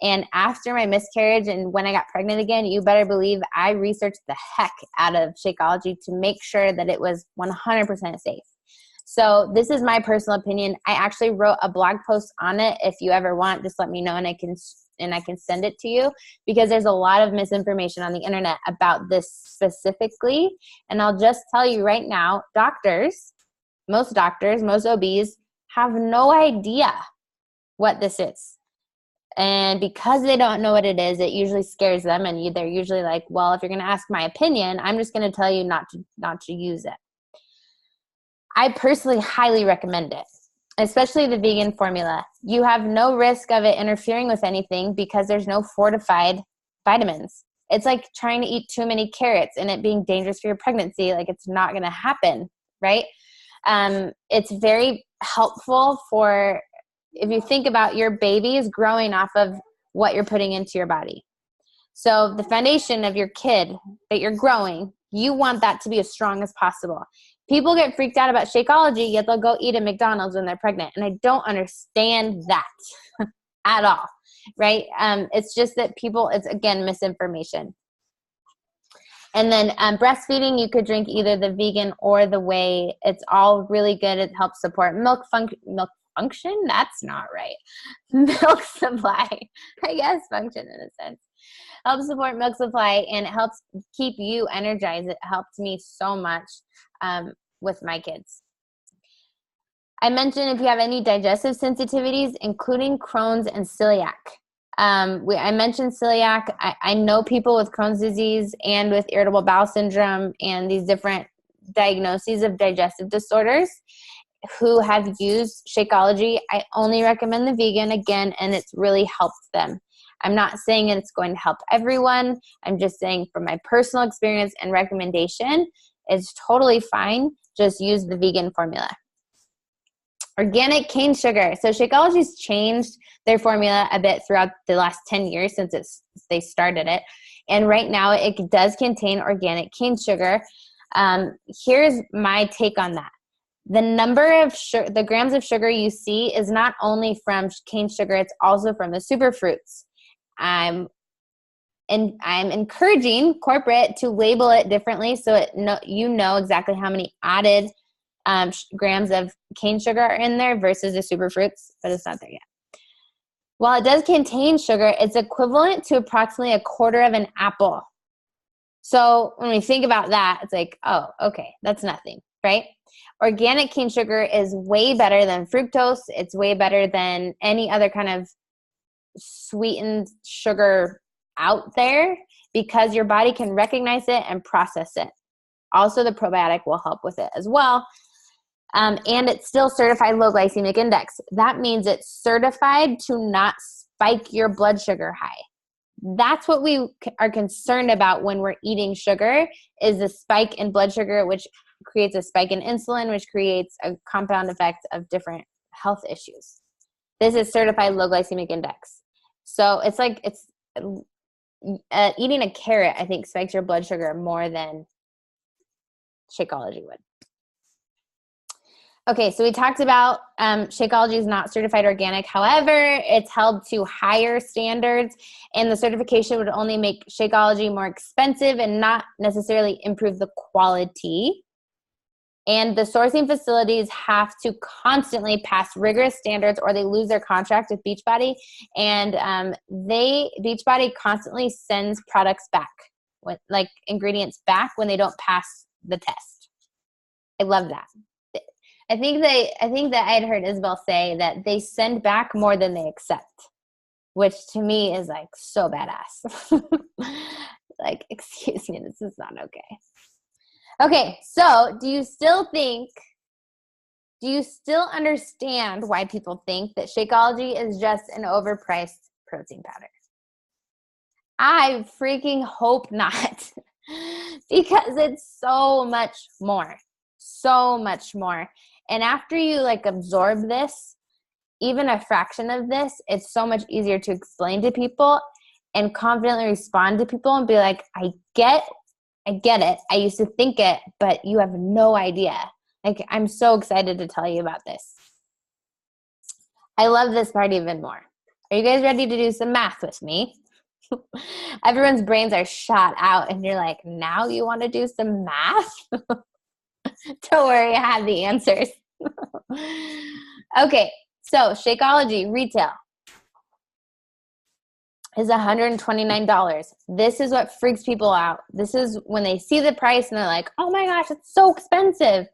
And after my miscarriage and when I got pregnant again, you better believe I researched the heck out of Shakeology to make sure that it was 100% safe. So this is my personal opinion. I actually wrote a blog post on it. If you ever want, just let me know and I can send it to you, because there's a lot of misinformation on the internet about this specifically. And I'll just tell you right now, most OBs have no idea what this is. And because they don't know what it is, it usually scares them. And they're usually like, well, if you're going to ask my opinion, I'm just going to tell you not to use it. I personally highly recommend it, especially the vegan formula. You have no risk of it interfering with anything because there's no fortified vitamins. It's like trying to eat too many carrots and it being dangerous for your pregnancy. Like, it's not going to happen, right? It's very helpful for, if you think about your baby is growing off of what you're putting into your body. So the foundation of your kid that you're growing, you want that to be as strong as possible. People get freaked out about Shakeology, yet they'll go eat at McDonald's when they're pregnant. And I don't understand that at all, right? It's just that it's, again, misinformation. And then breastfeeding, you could drink either the vegan or the whey. It's all really good. It helps support milk function? That's not right. Milk supply. I guess function in a sense. Helps support milk supply and it helps keep you energized. It helped me so much with my kids. I mentioned if you have any digestive sensitivities, including Crohn's and celiac. I mentioned celiac. I know people with Crohn's disease and with irritable bowel syndrome and these different diagnoses of digestive disorders who have used Shakeology. I only recommend the vegan again, and it's really helped them. I'm not saying it's going to help everyone. I'm just saying from my personal experience and recommendation, it's totally fine. Just use the vegan formula. Organic cane sugar. So Shakeology's changed their formula a bit throughout the last 10 years since they started it. And right now it does contain organic cane sugar. Here's my take on that. The number of the grams of sugar you see is not only from cane sugar, it's also from the superfruits. I'm encouraging corporate to label it differently so you know exactly how many added grams of cane sugar are in there versus the superfruits, but it's not there yet. While it does contain sugar, it's equivalent to approximately a quarter of an apple. So when we think about that, it's like, oh, okay, that's nothing, right? Organic cane sugar is way better than fructose. It's way better than any other kind of sweetened sugar out there because your body can recognize it and process it. Also, the probiotic will help with it as well. And it's still certified low glycemic index. That means it's certified to not spike your blood sugar high. That's what we are concerned about when we're eating sugar, is the spike in blood sugar, which creates a spike in insulin, which creates a compound effect of different health issues. This is certified low glycemic index. So it's like eating a carrot, I think, spikes your blood sugar more than Shakeology would. Okay, so we talked about Shakeology is not certified organic. However, it's held to higher standards, and the certification would only make Shakeology more expensive and not necessarily improve the quality. And the sourcing facilities have to constantly pass rigorous standards or they lose their contract with Beachbody. And Beachbody constantly sends products back, like ingredients back, when they don't pass the test. I love that. I think that I'd heard Isabel say that they send back more than they accept, which to me is like so badass. Like, excuse me, this is not okay. Okay, so do you still understand why people think that Shakeology is just an overpriced protein powder? I freaking hope not, because it's so much more. So much more. And after you like absorb this, even a fraction of this, it's so much easier to explain to people and confidently respond to people and be like, I get it. I used to think it, but you have no idea. Like, I'm so excited to tell you about this. I love this part even more. Are you guys ready to do some math with me? Everyone's brains are shot out and you're like, now you want to do some math? Don't worry, I have the answers. Okay, so Shakeology retail is $129. This is what freaks people out. This is when they see the price and they're like, oh my gosh, it's so expensive.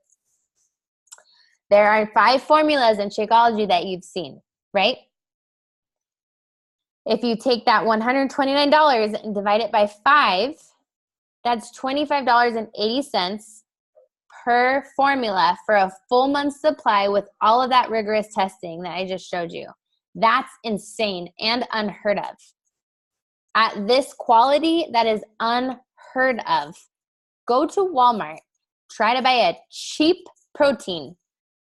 There are 5 formulas in Shakeology that you've seen, right? If you take that $129 and divide it by 5, that's $25.80 per formula for a full month's supply with all of that rigorous testing that I just showed you. That's insane and unheard of. At this quality, that is unheard of. Go to Walmart, try to buy a cheap protein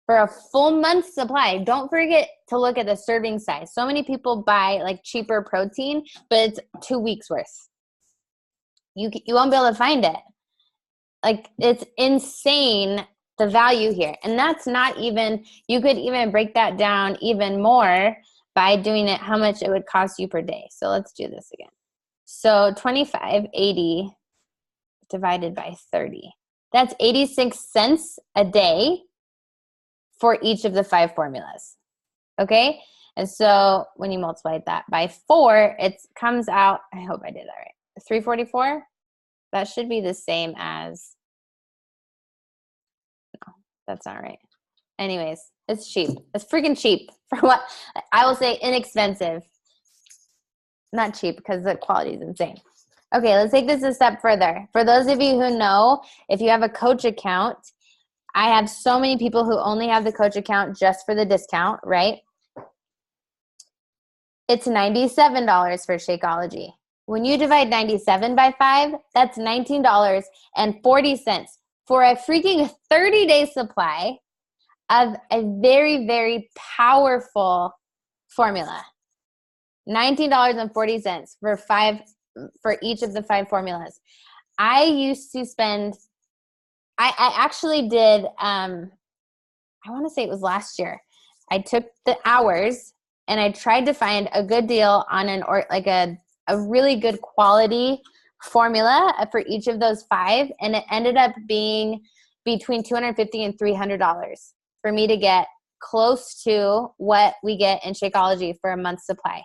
for a full month's supply. Don't forget to look at the serving size. So many people buy like cheaper protein, but it's 2 weeks worth. You won't be able to find it. Like, it's insane, the value here. And that's not even, you could even break that down even more by doing it, how much it would cost you per day. So let's do this again. So $25.80 divided by 30. That's 86 cents a day for each of the 5 formulas. Okay? And so when you multiply that by 4, it comes out, I hope I did that right, $3.44. That should be the same as, no, that's not right. Anyways, it's cheap. It's freaking cheap for what, I will say inexpensive. Not cheap because the quality is insane. Okay, let's take this a step further. For those of you who know, if you have a Coach account, I have so many people who only have the Coach account just for the discount, right? It's $97 for Shakeology. When you divide 97 by 5, that's $19.40 for a freaking 30-day supply of a very, very powerful formula. $19.40 for each of the 5 formulas. I used to spend, I actually did, I want to say it was last year. I took the hours and I tried to find a good deal on a really good quality formula for each of those 5, and it ended up being between $250 and $300 for me to get close to what we get in Shakeology for a month's supply.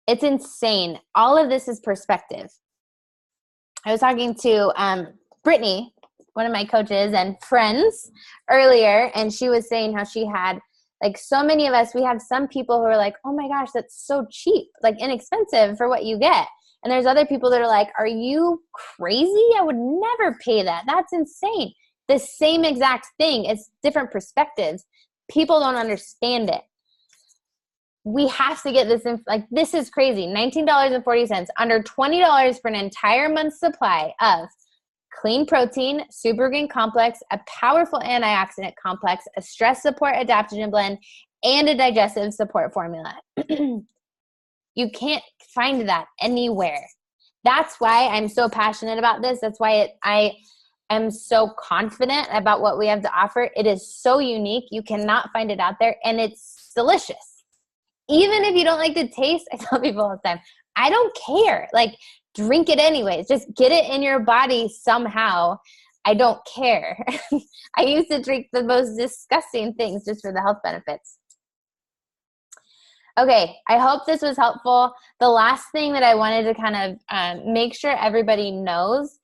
It's insane. All of this is perspective. I was talking to Brittany, one of my coaches and friends, earlier, and she was saying how she had, like, so many of us, we have some people who are like, oh my gosh, that's so cheap, like inexpensive for what you get. And there's other people that are like, are you crazy? I would never pay that. That's insane. the same exact thing. It's different perspectives. People don't understand it. We have to get this in, like, this is crazy. $19.40, under $20 for an entire month's supply of clean protein, super green complex, a powerful antioxidant complex, a stress support adaptogen blend, and a digestive support formula. You can't find that anywhere. That's why I'm so passionate about this. That's why I am so confident about what we have to offer. It is so unique. You cannot find it out there, and it's delicious. Even if you don't like the taste, I tell people all the time, I don't care. Like, drink it anyways. Just get it in your body somehow. I don't care. I used to drink the most disgusting things just for the health benefits. Okay, I hope this was helpful. The last thing that I wanted to kind of make sure everybody knows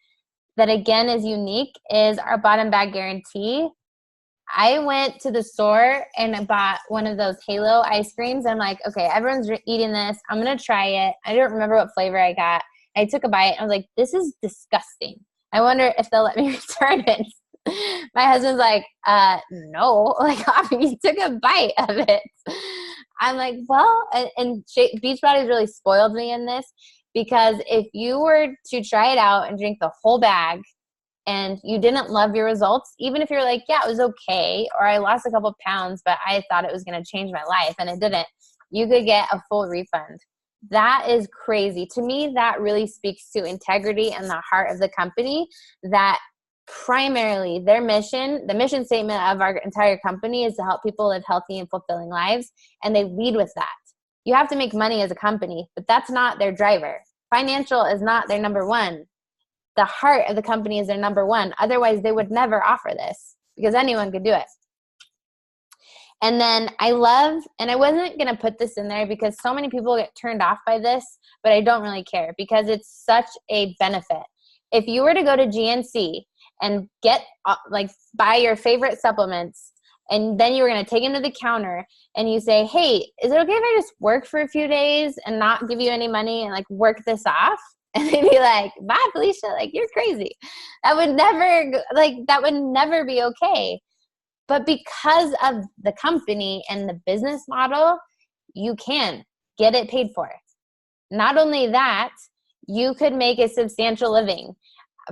that, again, is unique is our bottom bag guarantee. I went to the store and I bought one of those Halo ice creams. I'm like, okay, everyone's eating this. I'm going to try it. I don't remember what flavor I got. I took a bite. I was like, this is disgusting. I wonder if they'll let me return it. My husband's like, no. Like, you took a bite of it. I'm like, well, and Beachbody's really spoiled me in this, because if you were to try it out and drink the whole bag and you didn't love your results, even if you're like, yeah, it was okay, or I lost a couple pounds, but I thought it was going to change my life and it didn't, you could get a full refund. That is crazy. To me, that really speaks to integrity and the heart of the company, that primarily their mission, the mission statement of our entire company, is to help people live healthy and fulfilling lives. And they lead with that. You have to make money as a company, but that's not their driver. Financial is not their number one. The heart of the company is their number one. Otherwise, they would never offer this, because anyone could do it. And then I love, and I wasn't going to put this in there because so many people get turned off by this, but I don't really care because it's such a benefit. If you were to go to GNC and get, like, buy your favorite supplements, and then you were going to take them to the counter and you say, hey, is it okay if I just work for a few days and not give you any money and, like, work this off? And they'd be like, bye, Felicia, like, you're crazy. That would never be okay. But because of the company and the business model, you can get it paid for. Not only that, you could make a substantial living.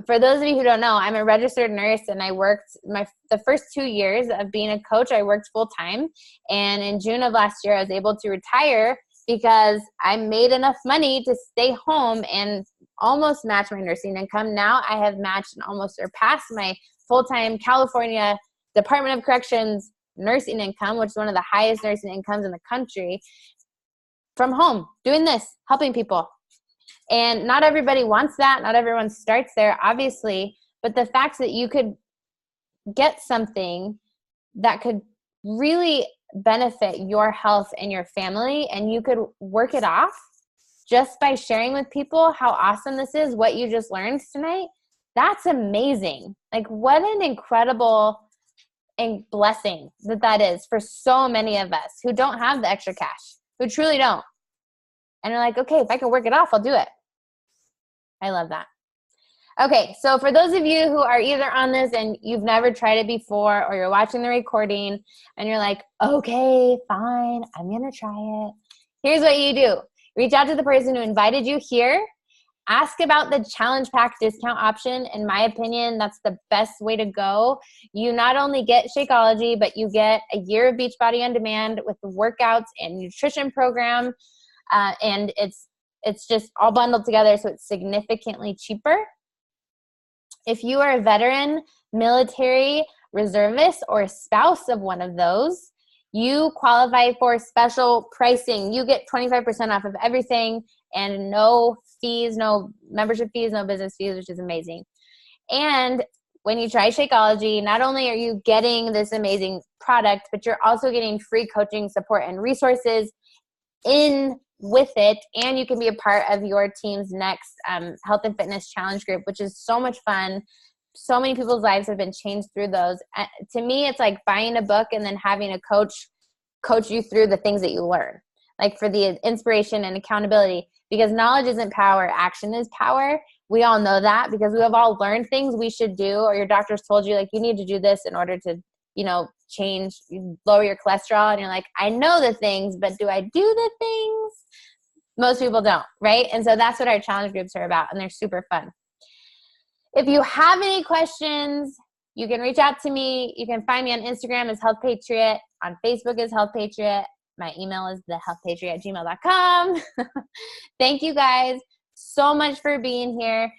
For those of you who don't know, I'm a registered nurse, and I worked the first 2 years of being a coach, I worked full time. And in June of last year, I was able to retire because I made enough money to stay home and almost match my nursing income. Now I have matched and almost surpassed my full-time California Department of Corrections nursing income, which is one of the highest nursing incomes in the country, from home, doing this, helping people. And not everybody wants that. Not everyone starts there, obviously. But the fact that you could get something that could really benefit your health and your family, and you could work it off just by sharing with people how awesome this is, what you just learned tonight, that's amazing. Like, what an incredible blessing that is for so many of us who don't have the extra cash, who truly don't. And are like, okay, if I can work it off, I'll do it. I love that. Okay, so for those of you who are either on this and you've never tried it before, or you're watching the recording and you're like, okay, fine, I'm going to try it. Here's what you do. Reach out to the person who invited you here. Ask about the challenge pack discount option. In my opinion, that's the best way to go. You not only get Shakeology, but you get a year of Beachbody on Demand with the workouts and nutrition program. And it's just all bundled together, so it's significantly cheaper. If you are a veteran, military, reservist, or a spouse of one of those, you qualify for special pricing. You get 25% off of everything and no fees, no membership fees, no business fees, which is amazing. And when you try Shakeology, not only are you getting this amazing product, but you're also getting free coaching, support, and resources in with it. And you can be a part of your team's next health and fitness challenge group, which is so much fun. So many people's lives have been changed through those. To me, it's like buying a book and then having a coach you through the things that you learn, like for the inspiration and accountability, because knowledge isn't power, action is power. we all know that because we have all learned things we should do, or your doctor's told you like you need to do this in order to, you know, lower your cholesterol. And you're like, I know the things, but do I do the things? Most people don't, right? And so that's what our challenge groups are about, and they're super fun. If you have any questions, you can reach out to me. You can find me on Instagram as Health Patriot, on Facebook as Health Patriot. My email is thehealthpatriot@gmail.com. Thank you guys so much for being here.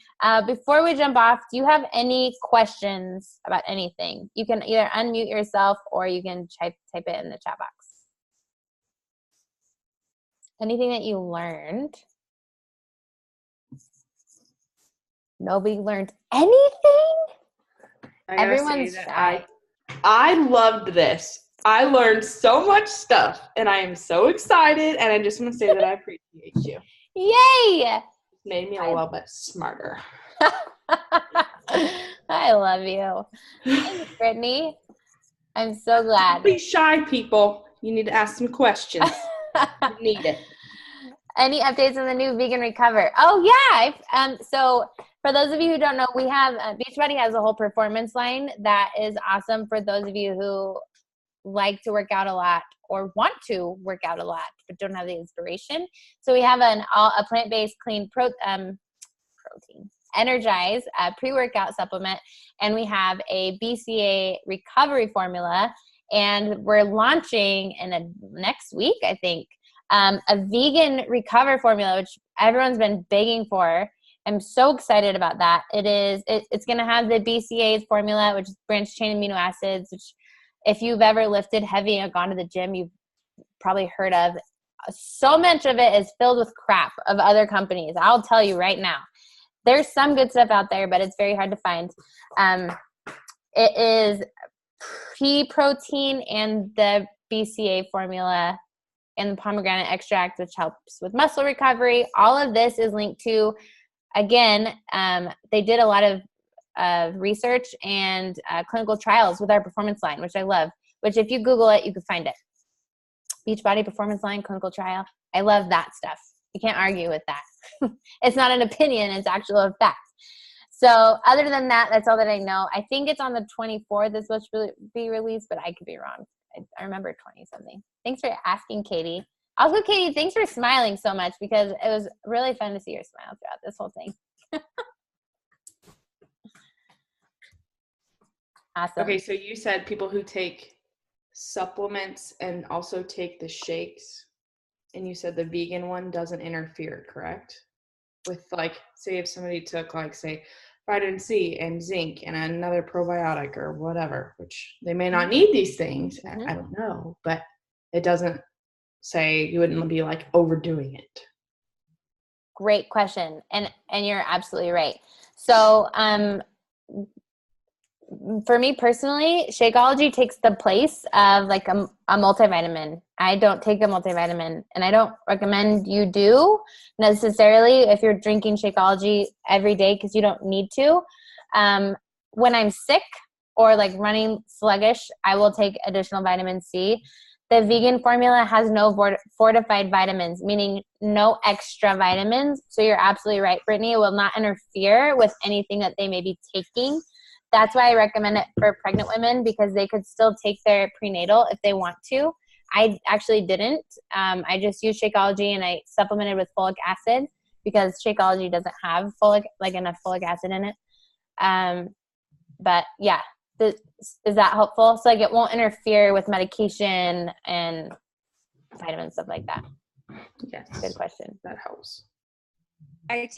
Before we jump off, do you have any questions about anything? You can either unmute yourself or you can type it in the chat box. Anything that you learned? Nobody learned anything? Everyone's shy. I loved this. I learned so much stuff, and I am so excited, and I just want to say that I appreciate you. Yay! Made me a little bit smarter. I love you. Thanks, Brittany. I'm so glad. Don't be shy, people. You need to ask some questions. You need it. Any updates on the new Vegan Recover? Oh, yeah. So for those of you who don't know, we have Beachbody has a whole performance line that is awesome for those of you who like to work out a lot or want to work out a lot but don't have the inspiration. So we have a plant-based clean protein Energize pre-workout supplement, and we have a BCA recovery formula, and we're launching in next week, I think, a vegan recover formula, which everyone's been begging for. I'm so excited about that. It's going to have the BCA's formula, which is branched chain amino acids, which if you've ever lifted heavy and gone to the gym, you've probably heard of. So much of it is filled with crap of other companies. I'll tell you right now. There's some good stuff out there, but it's very hard to find. It is pea protein and the BCA formula and the pomegranate extract, which helps with muscle recovery. All of this is linked to, again, they did a lot of research and clinical trials with our performance line, which I love, which if you Google it, you can find it. Beachbody performance line, clinical trial. I love that stuff. You can't argue with that. It's not an opinion, it's actual fact. So other than that, that's all that I know. I think it's on the 24th it's supposed to be released, but I could be wrong. I remember 20-something. Thanks for asking, Katie. Also, Katie, thanks for smiling so much because it was really fun to see your smile throughout this whole thing. Awesome. Okay, so you said people who take supplements and also take the shakes, and you said the vegan one doesn't interfere, correct? With like, say if somebody took like, say, vitamin C and zinc and another probiotic or whatever, which they may not need these things, I don't know, but it doesn't say you wouldn't be like overdoing it. Great question. And you're absolutely right. So, for me personally, Shakeology takes the place of like a multivitamin. I don't take a multivitamin, and I don't recommend you do necessarily if you're drinking Shakeology every day because you don't need to. When I'm sick or like running sluggish, I will take additional vitamin C. The vegan formula has no fortified vitamins, meaning no extra vitamins. So you're absolutely right, Brittany. It will not interfere with anything that they may be taking. That's why I recommend it for pregnant women because they could still take their prenatal if they want to. I actually didn't. I just used Shakeology and I supplemented with folic acid because Shakeology doesn't have enough folic acid in it. But yeah, is that helpful? So like it won't interfere with medication and vitamins, stuff like that. Yes. Good question. That helps. Hey,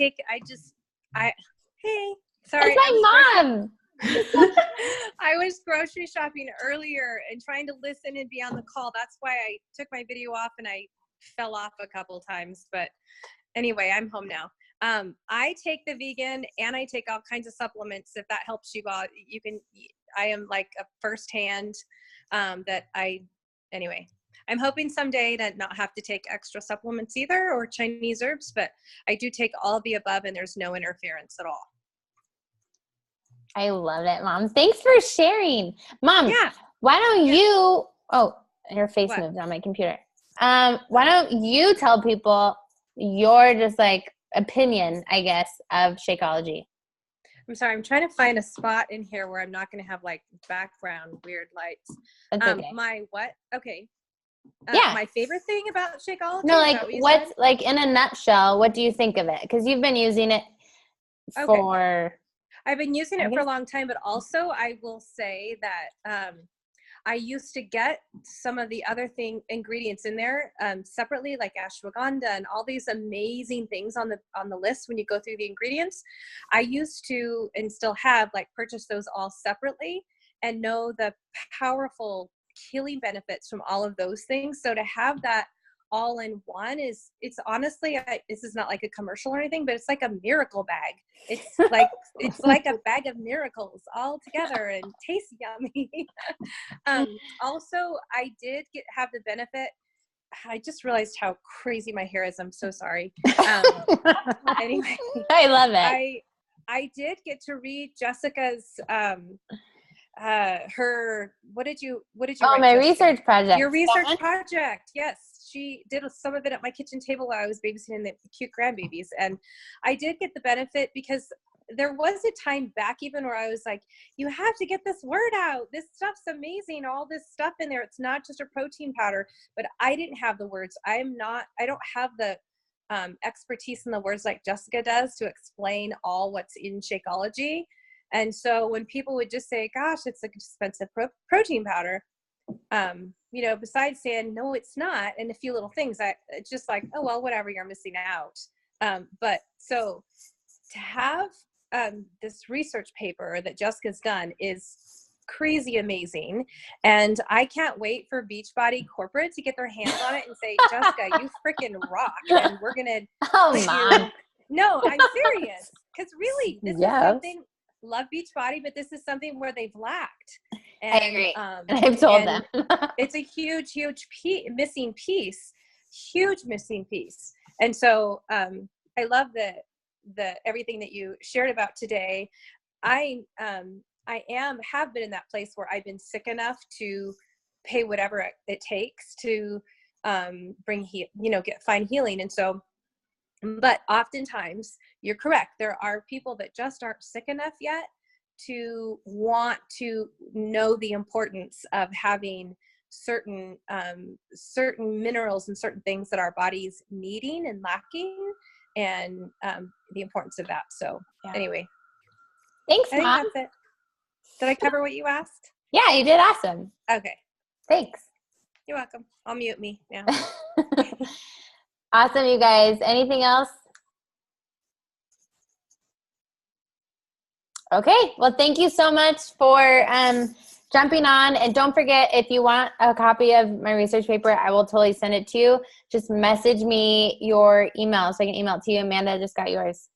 sorry. It's my mom. I was grocery shopping earlier and trying to listen and be on the call. That's why I took my video off and I fell off a couple times. But anyway, I'm home now. I take the vegan and I take all kinds of supplements. If that helps you out, I am like a firsthand anyway, I'm hoping someday to not have to take extra supplements either or Chinese herbs, but I do take all of the above and there's no interference at all. I love it, Mom. Thanks for sharing. Mom, yeah. Why don't you – oh, your face moved on my computer. Why don't you tell people your just like opinion, I guess, of Shakeology? I'm sorry, I'm trying to find a spot in here where I'm not going to have like background weird lights. That's okay. My what? Okay. Yeah. My favorite thing about Shakeology? No, Is like that what you what's said? like in a nutshell, what do you think of it? Because you've been using it for I've been using I it for a guess- long time, but also I will say that I used to get some of the other ingredients in there separately, like ashwagandha and all these amazing things on the list when you go through the ingredients. I used to, and still have, like purchase those all separately and know the powerful healing benefits from all of those things. So to have that all in one it's honestly, this is not like a commercial or anything, but it's like a miracle bag. It's like a bag of miracles all together and tastes yummy. Also, I did have the benefit. I just realized how crazy my hair is. I'm so sorry. Anyway, I love it. I did get to read Jessica's her what did you write, my Jessica? research project. Your research project. Yes, she did some of it at my kitchen table while I was babysitting the cute grandbabies, and I did get the benefit because there was a time back even where I was like, you have to get this word out. This stuff's amazing. All this stuff in there. It's not just a protein powder, but I didn't have the words. I don't have the expertise in the words like Jessica does to explain all what's in Shakeology. And so when people would just say, gosh, it's an expensive protein powder, besides saying, no, it's not, and a few little things, it's just like, oh, well, whatever, you're missing out. But so to have this research paper that Jessica's done is crazy amazing. And I can't wait for Beachbody corporate to get their hands on it and say, Jessica, you freaking rock. And we're going to, no, I'm serious. Because really, this is something, love Beachbody, but this is something where they've lacked. And, I agree. And I've told them. It's a huge missing piece, huge missing piece. And so I love the everything that you shared about today. I have been in that place where I've been sick enough to pay whatever it takes to find healing. And so, but oftentimes you're correct. There are people that just aren't sick enough yet to want to know the importance of having certain minerals and certain things that our body's needing and lacking, and the importance of that. So anyway, thanks, I think Mom. that's it. Did I cover what you asked? Yeah, you did awesome. Okay. Thanks. You're welcome. I'll mute me now. Awesome, you guys. Anything else? Okay. Well, thank you so much for jumping on. And don't forget, if you want a copy of my research paper, I will totally send it to you. Just message me your email so I can email it to you. Amanda just got yours.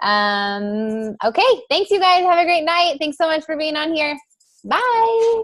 Okay. Thanks, you guys. Have a great night. Thanks so much for being on here. Bye.